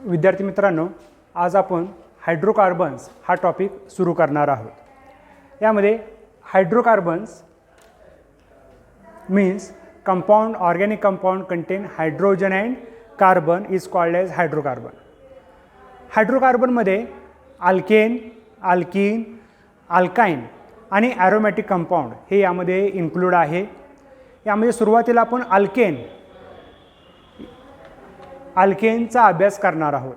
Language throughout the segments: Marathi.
विद्यार्थी मित्रांनो, आज आपण हायड्रोकार्बन्स हा टॉपिक सुरू करणार आहोत। यामध्ये hydrocarbons means compound organic compound contain hydrogen and carbon is called as hydrocarbon. हायड्रोकार्बनमध्ये अल्केन, अल्कीन, अल्काइन आणि ॲरोमॅटिक कंपाउंड हे यामध्ये इन्क्लूड आहे। यामध्ये सुरुवातीला आपण अल्केनचा अभ्यास करणार आहोत।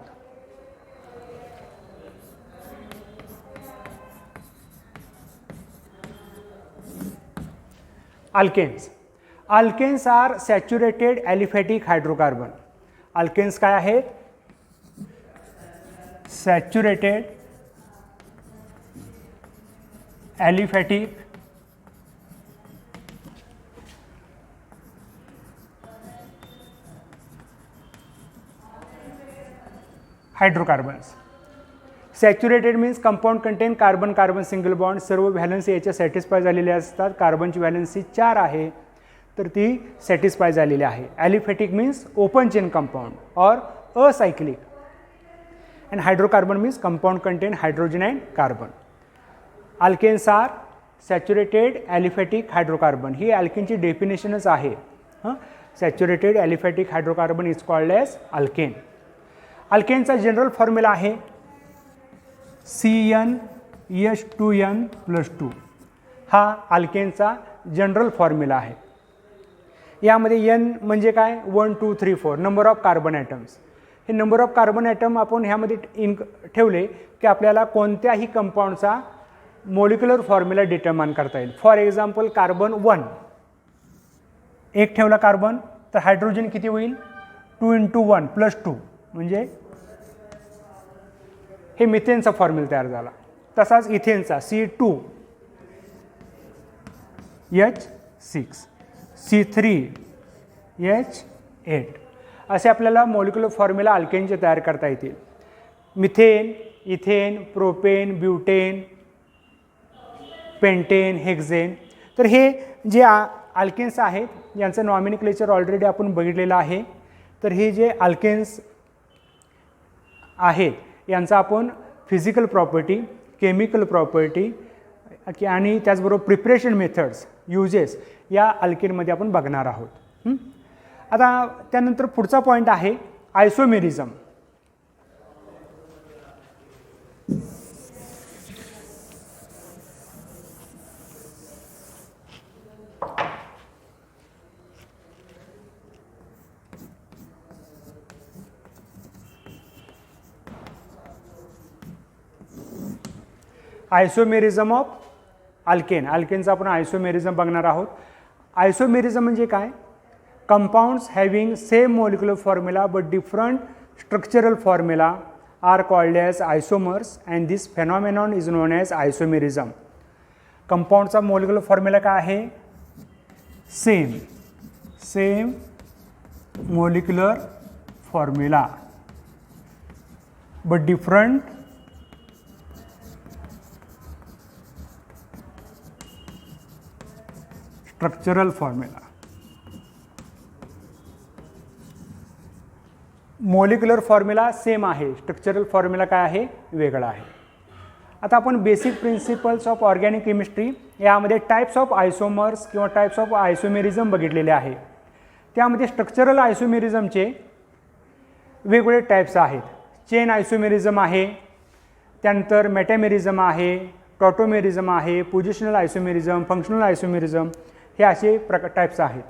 Alkanes are saturated aliphatic hydrocarbon. Alkanes काय आहेत? Saturated aliphatic hydrocarbons. Saturated means compound contain carbon carbon single bond, सर्व व्हॅलन्सी याच्या सॅटिस्फाय झालेले असतात। कार्बनची व्हॅलन्सी 4 आहे तर ती सॅटिस्फाय झालेली आहे। Aliphatic means open chain compound और acyclic, and hydrocarbon means compound contain hydrogen and carbon. Alkanes are saturated aliphatic hydrocarbon, ही अल्केनची डेफिनेशनच आहे। Saturated aliphatic hydrocarbon is called as alkane. अल्केनचा जनरल फॉर्म्युला आहे CnH2n+2। हा अल्केनचा जनरल फॉर्म्युला आहे। यामध्ये n म्हणजे काय? 1 2 3 4 नंबर ऑफ कार्बन ॲटम्स। हे नंबर ऑफ कार्बन ॲटम आपण ह्यामध्ये ठेवले की आपल्याला कोणत्याही कंपाऊंडचा मॉलिक्युलर फॉर्म्युला डिटर्माइन करता येईल। फॉर एक्झाम्पल कार्बन 1 एक ठेवला कार्बन तर हायड्रोजन किती होईल? 2 × 1 + 2 म्हणजे हे मिथेनचा फॉर्म्युला तयार झाला। तसाच इथेनचा C2H6 C3H8 असे आपल्याला मॉलिक्युलर फॉर्म्युला अल्केनचे तयार करता येतील। Methane, ethane, propane, butane, pentane, hexane. तर हे जे अल्केन्स आहेत यांचं नॉमिनक्लेचर ऑलरेडी आपण बघितलेलं आहे। तर हे जे अल्केन्स आहेत यांचा आपण फिजिकल प्रॉपर्टी, केमिकल प्रॉपर्टी आणि त्याचबरोबर प्रिपरेशन मेथड्स, युजेस या अल्केनमध्ये आपण बघणार आहोत। आता त्यानंतर पुढचा पॉईंट आहे आयसोमेरिझम। Isomerism of alkane. अल्केनचा आपण आयसोमेरिझम बघणार आहोत। आयसोमेरिझम म्हणजे काय? Compounds having same molecular formula but different structural formula are called as isomers and this phenomenon is known as isomerism. कंपाउंडचा मॉलिक्युलर फॉर्म्युला काय आहे? Same molecular formula but different structural formula. Molecular formula same आहे, स्ट्रक्चरल फॉर्म्युला काय आहे? वेगळा आहे। आता आपण basic principles of organic chemistry यामध्ये टाइप्स ऑफ आयसोमर्स किंवा टाइप्स ऑफ आयसोमेरिझम बघितलेले आहे। त्यामध्ये स्ट्रक्चरल आयसोमेरिझमचे वेगवेगळे टाइप्स आहेत। चेन आयसोमेरिझम आहे, त्यानंतर मेटामेरिझम आहे, टॉटोमेरिझम आहे, पोझिशनल आयसोमेरिझम, फंक्शनल आयसोमेरिझम, हे असे टाइप्स आहेत।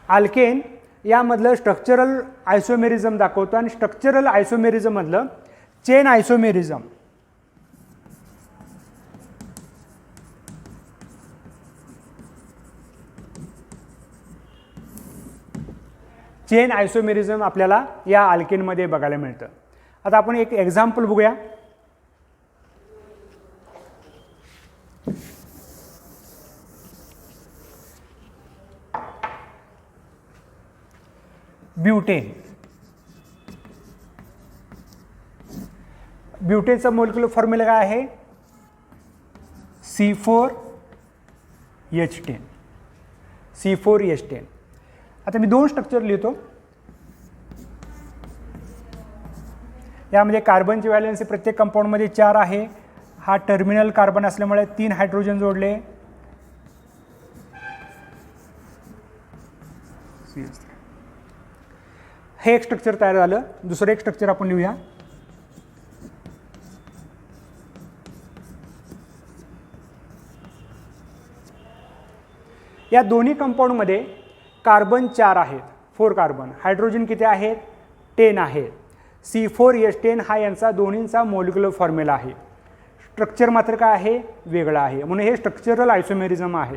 अल्केन यामधलं स्ट्रक्चरल आयसोमेरिझम दाखवतो आणि स्ट्रक्चरल आयसोमेरिझममधलं चेन आयसोमेरिझम। चेन आयसोमेरिझम आपल्याला या अल्केनमध्ये बघायला मिळतं। आता आपण एक एक्झाम्पल बघूया। ब्युटेन। ब्युटेनचा मॉलिक्युलर फॉर्म्युला काय आहे? C4H10। C4H10। आता मी दोन स्ट्रक्चर लिहितो। यामध्ये कार्बनची व्हॅलेन्सी प्रत्येक कंपाऊंडमध्ये 4 आहे. हा टर्मिनल कार्बन असल्यामुळे 3 हायड्रोजन जोडले. हे एक स्ट्रक्चर तयार झालं. दुसरं एक स्ट्रक्चर आपण लिहूया. या दोन्ही कंपाऊंडमध्ये कार्बन 4 आहेत, 4 कार्बन. हायड्रोजन किती आहेत? 10 आहेत. C4H10 हा यांचा दोन्हींचा मॉलिक्युलर फॉर्म्युला आहे. स्ट्रक्चर मात्र काय आहे? वेगळं आहे. म्हणून हे स्ट्रक्चरल आयसोमेरिझम आहे.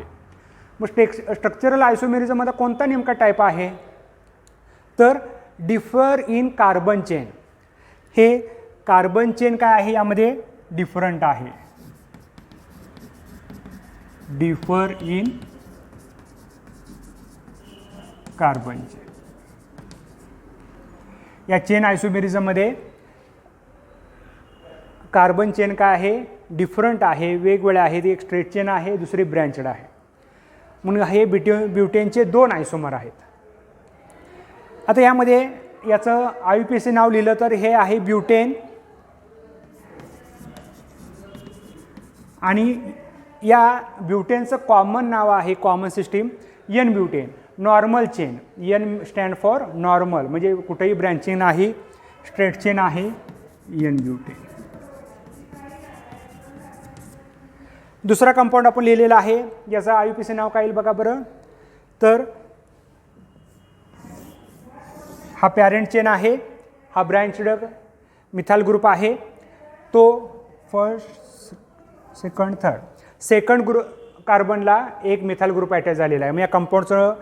मग स्ट्रक्चरल आयसोमेरिझममध्ये कोणता नेमका टाईप आहे? तर डिफर इन कार्बन चेन. हे कार्बन चेन काय आहे? यामध्ये डिफरंट आहे. Differ in carbon chain. या चेन आयसोमेरिझममध्ये कार्बन चेन काय आहे? डिफरंट आहे, वेगवेगळे आहेत. एक स्ट्रेट चेन आहे, दुसरी ब्रँचड आहे. म्हणून हे ब्युटेनचे 2 आयसोमर आहेत. आता यामध्ये याचं IUPAC नाव लिहिलं तर हे आहे ब्युटेन. आणि या ब्युटेनचं कॉमन नाव आहे, common system, N butane. Normal chain. N stand for normal, म्हणजे कुठेही ब्रँचिंग नाही, स्ट्रेट चेन आहे, N ब्युटेन. दुसरा कंपाऊंड आपण लिहिलेला आहे. याचं IUPAC नाव काय येईल बघा बरं. तर हा पॅरेंट चेन आहे, हा ब्रँचड मिथाइल ग्रुप आहे. तो फर्स्ट, सेकंड, थर्ड. सेकंड कार्बनला एक मिथाइल ग्रुप अटॅच झालेला आहे. मग या कंपाऊंडचं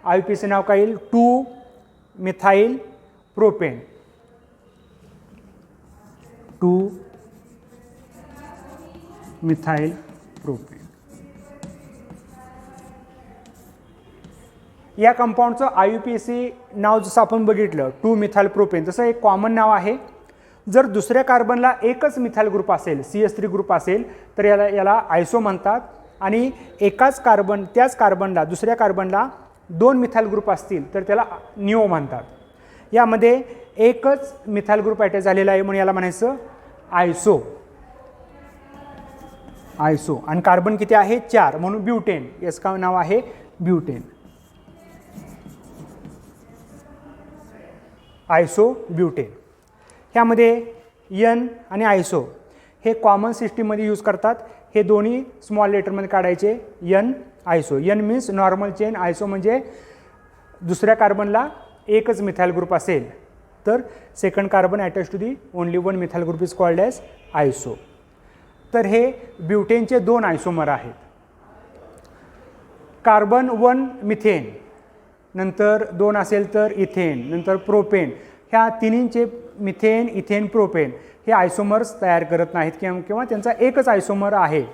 IUPAC नाव काय येईल? 2 मिथाइल प्रोपेन. 2 methyl propane. या कंपाऊंडचं IUPAC नाव जसं आपण बघितलं 2 मिथाइल प्रोपेन, तसं एक कॉमन नाव आहे. जर दुसऱ्या कार्बनला एकच मिथाइल ग्रुप असेल, CH3 ग्रुप असेल, तर याला आयसो म्हणतात. आणि एकाच कार्बन, त्याच कार्बनला, दुसऱ्या कार्बनला 2 मिथाइल ग्रुप असतील तर त्याला निओ म्हणतात. यामध्ये एकच मिथाइल ग्रुप अटॅच झालेला आहे म्हणून याला म्हणायचं आयसो. आयसो. आणि कार्बन किती आहे? 4, म्हणून ब्युटेन. याचं नाव आहे ब्युटेन. आयसो ब्युटेन. ह्यामध्ये N आणि आयसो हे कॉमन सिस्टीममध्ये यूज करतात. हे दोन्ही स्मॉल लेटरमध्ये काढायचे. N iso. N means normal chain, iso म्हणजे दुसऱ्या कार्बनला एकच मिथाइल ग्रुप असेल तर second carbon attach to the only 1 methyl group is called as iso. तर हे ब्युटेनचे 2 आयसोमर आहेत. कार्बन 1 मिथेन, नंतर 2 असेल तर इथेन, नंतर प्रोपेन. ह्या तिन्हींचे मिथेन, इथेन, प्रोपेन हे आयसोमर्स तयार करत नाहीत किंवा त्यांचा एकच आयसोमर आहे.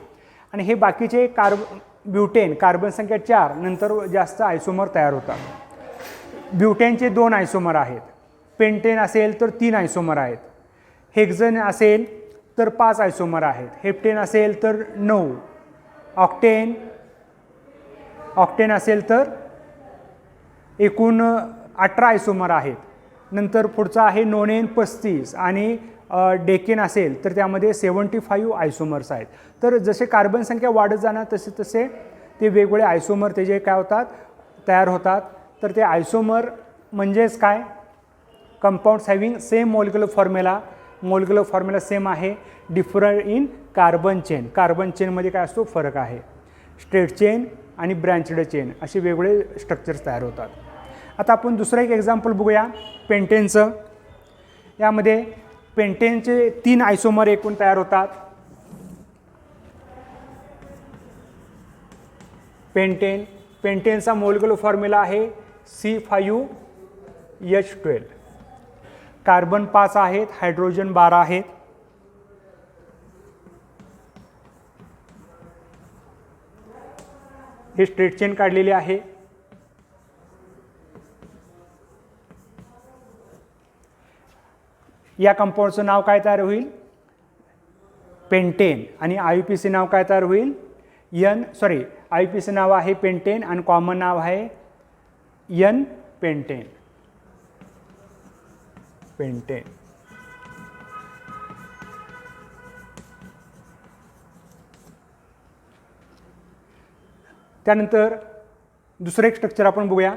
आणि हे बाकीचे ब्युटेन, कार्बन संख्या 4 नंतर जास्त आयसोमर तयार होतात. ब्युटेनचे 2 आयसोमर आहेत. पेंटेन असेल तर 3 आयसोमर आहेत. हेक्झन असेल तर 5 आयसोमर आहेत. हेप्टेन असेल तर 9. ऑक्टेन असेल तर एकूण 18 आयसोमर आहेत. नंतर पुढचा आहे नोनेन 35 आणि डेकेन असेल तर त्यामध्ये 75 आयसोमर्स आहेत. तर जसे कार्बन संख्या वाढत जाणार तसे तसे ते वेगवेगळे आयसोमर ते जे काय होतात तयार होतात. तर ते आयसोमर म्हणजेच काय? Compounds having same molecular formula. Molecular formula same आहे. Different in carbon chain. Carbon चेनमध्ये काय असतो? फरक आहे. स्ट्रेट चेन आणि ब्रँचड चेन असे वेगवेगळे स्ट्रक्चर्स तयार होतात. आता आपण दुसरं एक एक्झाम्पल बघूया पेंटेनचं. यामध्ये पेंटेनचे 3 आयसोमर एकूण तयार होतात. पेंटेनचा मॉलिक्युलर फॉर्म्युला आहे C5H12. कार्बन 5 आहेत, हायड्रोजन 12 आहेत. हे स्ट्रेट चेन काढलेली आहे. या कंपाऊंडचं नाव काय तयार होईल? पेंटेन. आणि IUPAC नाव काय तयार होईल? IUPAC नाव आहे पेंटेन आणि कॉमन नाव आहे N पेंटेन. त्यानंतर दुसरं एक स्ट्रक्चर आपण बघूया.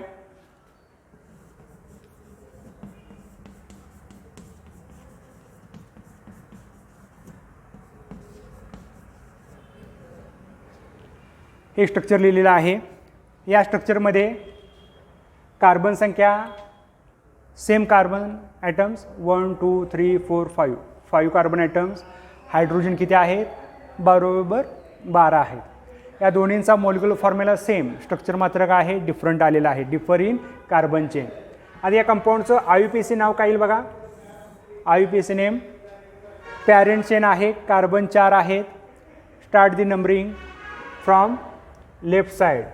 हे स्ट्रक्चर लिहिलेलं आहे. या स्ट्रक्चरमध्ये कार्बन संख्या same carbon atoms 1 2 3 4 5 carbon atoms. Hydrogen किती आहेत? बरोबर 12 आहेत. या दोन्हींचा मॉलिक्युलर फॉर्म्युला सेम, स्ट्रक्चर मात्र काय आहे? डिफरंट आलेला आहे, डिफर इन कार्बन चेन. आता या कंपाऊंडचं IUPAC नाव काय येईल बघा. IUPAC नेम पॅरेंट चेन आहे, कार्बन 4 आहेत. Start the numbering from left side.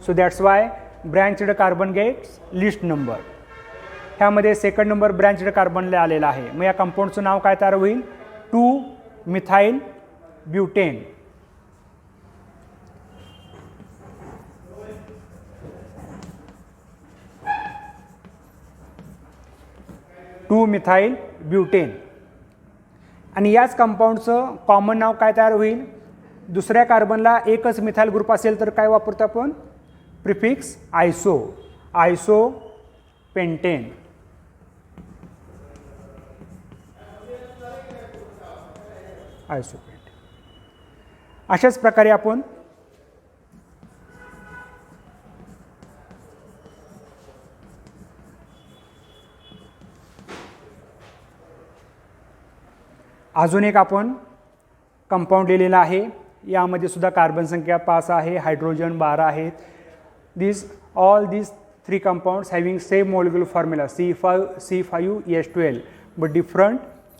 So that's why branched carbon gets least number. ह्यामध्ये सेकंड नंबर ब्रँच्ड कार्बनला आलेला आहे. मग या कंपाऊंडचं नाव काय तयार होईल? 2-मिथाइल ब्युटेन. Methyl butane. आणि याच कंपाऊंडचं कॉमन नाव काय तयार होईल? दुसऱ्या कार्बनला एकच मिथाइल ग्रुप असेल तर काय वापरतो आपण? Prefix iso, iso pentane. Isopentane. अशाच प्रकारे आपण अजून एक आपण कंपाऊंड लिहिलेला आहे. यामध्ये सुद्धा कार्बन संख्या 5 आहे, हायड्रोजन 12 आहेत. All these 3 compounds having same molecular formula C5H12 but different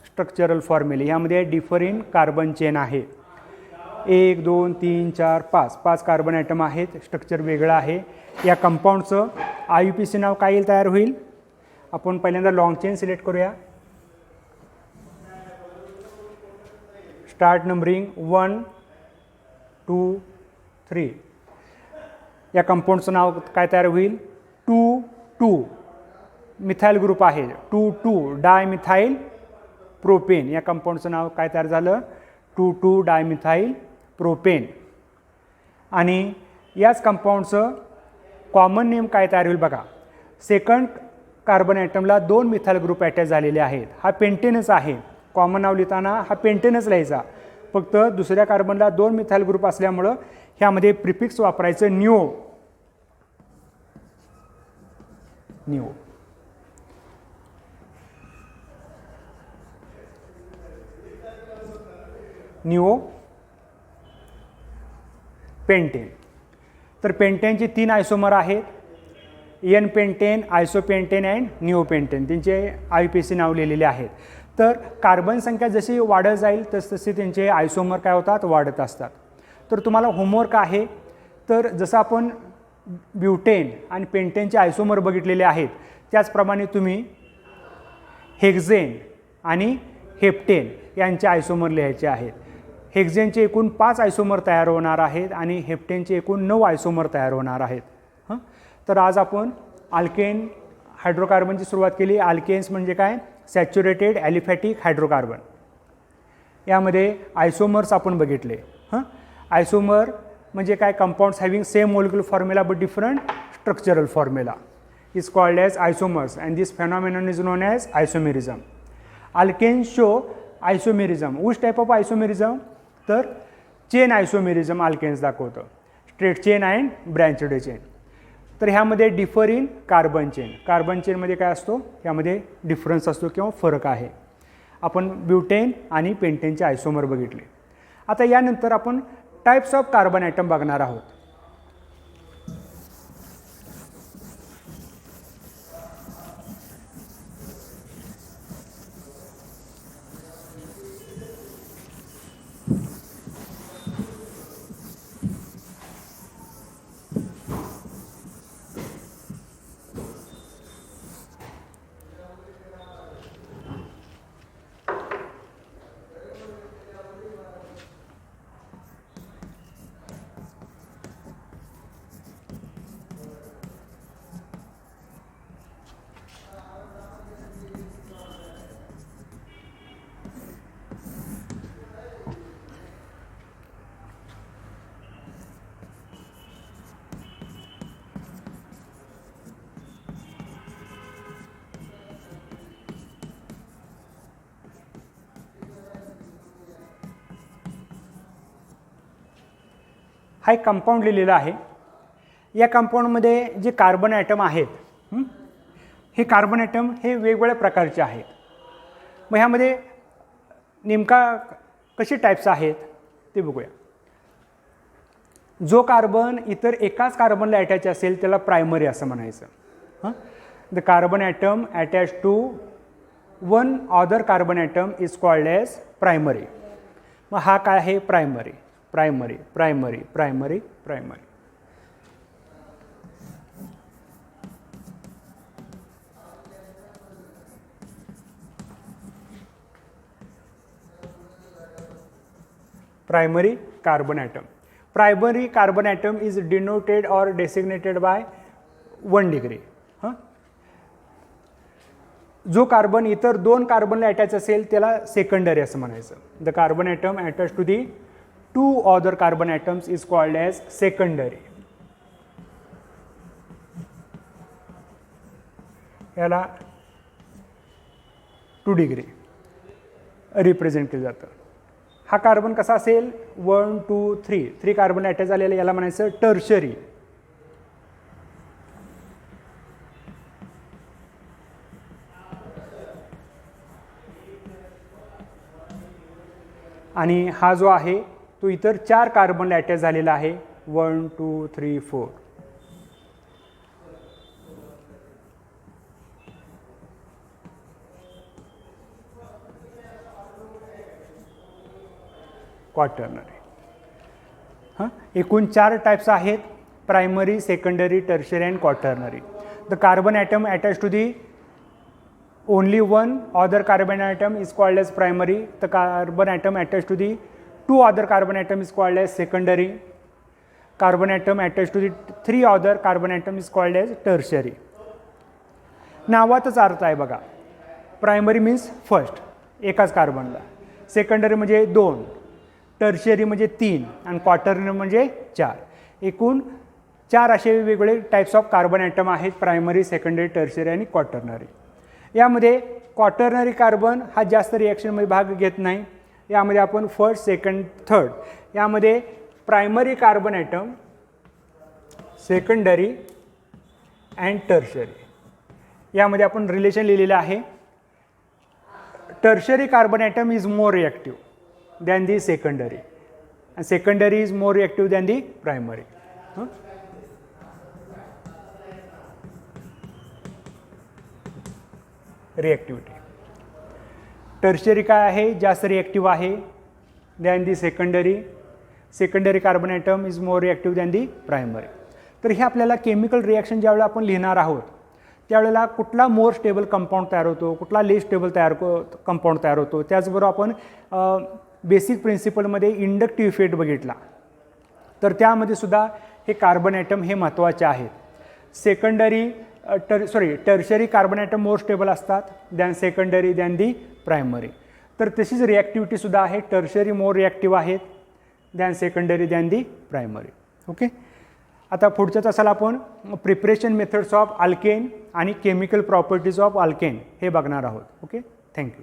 structural formula. यामध्ये डिफर इन कार्बन चेन आहे. 1 2 3 4 5 कार्बन ॲटम आहेत, स्ट्रक्चर वेगळं आहे. या कंपाऊंडचं IUPAC नाव काय येईल तयार होईल? आपण पहिल्यांदा लॉंग चेन सिलेक्ट करूया. Start numbering 1 2 3. या कंपाऊंडचं नाव काय तयार होईल? 2 मिथाइल ग्रुप आहे, 2 डायमिथाइल प्रोपेन. या कंपाऊंडचं नाव काय तयार झालं? 2 डायमिथाइल प्रोपेन. आणि याच कंपाऊंडचं कॉमन नेम काय तयार होईल बघा. सेकंड कार्बन ॲटमला 2 मिथाइल ग्रुप अटॅच झालेले आहेत. हा पेंटेनच आहे. कॉमन नाव लिहिताना हा पेंटेनच लिहायचा, फक्त दुसऱ्या कार्बनला 2 मिथाइल ग्रुप असल्यामुळं ह्यामध्ये प्रिफिक्स वापरायचं न्यू. पेंटेन. तर पेंटेनचे 3 आयसोमर आहेत, एन पेंटेन, आयसोपेंटेन अँड निओपेंटेन. त्यांचे IUPAC नाव लिहिलेले आहेत. तर कार्बन संख्या जशी वाढत जाईल तसतसे त्यांचे आयसोमर काय होतात? वाढत असतात. तर तुम्हाला होमवर्क आहे. तर जसं आपण ब्युटेन आणि पेंटेनचे आयसोमर बघितलेले आहेत त्याचप्रमाणे तुम्ही हेक्झेन आणि हेप्टेन यांचे आयसोमर लिहायचे आहेत. हेक्झेनचे एकूण 5 आयसोमर तयार होणार आहेत आणि हेप्टेनचे एकूण 9 आयसोमर तयार होणार आहेत. तर आज आपण अल्केन हायड्रोकार्बनची सुरुवात केली. अल्केन्स म्हणजे काय? Saturated aliphatic hydrocarbon. यामध्ये आयसोमर्स आपण बघितले. आयसोमर म्हणजे काय? Compounds having same molecular formula but different structural formula is called as isomers and this phenomenon is known as isomerism. Alkanes show isomerism. Which type of isomerism? तर चेन आयसोमेरिझम अल्केन्स दाखवतं, straight chain and branched chain. तर ह्यामध्ये differ in carbon chain. Carbon चेनमध्ये काय असतो? यामध्ये डिफरन्स असतो किंवा फरक आहे. आपण ब्युटेन आणि पेंटेनचे आयसोमर बघितले. आता यानंतर आपण टाइप्स ऑफ कार्बन ॲटम बघणार आहोत. हा एक कंपाऊंड लिहिलेला आहे. या कंपाऊंडमध्ये जे कार्बन ॲटम आहेत, हे कार्बन ॲटम हे वेगवेगळ्या प्रकारचे आहेत. मग ह्यामध्ये नेमका कसे टाईप्स आहेत ते बघूया. जो कार्बन इतर एकाच कार्बनला अटॅच असेल त्याला प्रायमरी असं म्हणायचं. The carbon atom attach to one other carbon atom is called as primary. मग हा काय आहे? Primary, primary, primary, primary, primary. Primary carbon atom. Primary carbon atom is denoted or designated by 1 degree. जो कार्बन इतर दोन कार्बनला अटॅच असेल त्याला सेकंडरी असं म्हणायचं. The carbon atom attach to the two other carbon atoms is called as secondary. याला 2 डिग्री रिप्रेझेंट केलं जातं. हा कार्बन कसा असेल? 1 2 3 कार्बन अटॅच झालेलं याला म्हणायचं टर्शरी. आणि हा जो आहे तो इतर 4 कार्बनला अटॅच झालेला आहे. 1 2 3 4. क्वाटर्नरी. एकूण 4 टाइप्स आहेत: primary, secondary, tertiary and quaternary. The carbon atom attach to the only one other carbon atom is called as primary. The carbon atom attach to the 2 other carbon atom is called as secondary. Carbon atom attach to the 3 other carbon atom is called as tertiary. नावातच अर्थ आहे बघा. प्रायमरी मीन्स फर्स्ट, एकाच कार्बनला. सेकंडरी म्हणजे 2, टर्शरी म्हणजे 3 आणि क्वाटर्नरी म्हणजे 4. एकूण 4 असे वेगवेगळे टाईप्स ऑफ कार्बन ॲटम आहेत: प्रायमरी, सेकंडरी, टर्शरी आणि क्वाटर्नरी. यामध्ये क्वाटर्नरी कार्बन हा जास्त रिॲक्शनमध्ये भाग घेत नाही. यामध्ये आपण फर्स्ट, सेकंड, थर्ड यामध्ये primary carbon atom, secondary and tertiary यामध्ये आपण रिलेशन लिहिलेलं आहे. Tertiary carbon atom is more reactive than the secondary and secondary is more reactive than the primary. Reactivity. Tertiary काय आहे? जास्त रिॲक्टिव्ह आहे than the secondary. Secondary carbon atom is more reactive than the primary. तर हे आपल्याला केमिकल रिॲक्शन ज्यावेळेला आपण लिहिणार आहोत त्यावेळेला कुठला मोर स्टेबल कंपाऊंड तयार होतो, कुठला लेस स्टेबल कंपाऊंड तयार होतो. त्याचबरोबर आपण बेसिक प्रिन्सिपलमध्ये इंडक्टिव्ह इफेक्ट बघितला, तर त्यामध्ये सुद्धा हे कार्बन ॲटम हे महत्त्वाचे आहेत. Tertiary carbon atom more stable असतात than secondary than the primary. तर तशीच रिॲक्टिव्हिटीसुद्धा आहे. टर्शरी मोर रिॲक्टिव्ह आहेत than secondary than the primary. Okay. आता पुढच्या तासाला आपण प्रिपरेशन मेथड्स ऑफ अल्केन आणि केमिकल प्रॉपर्टीज ऑफ अल्केन हे बघणार आहोत. ओके. थँक्यू.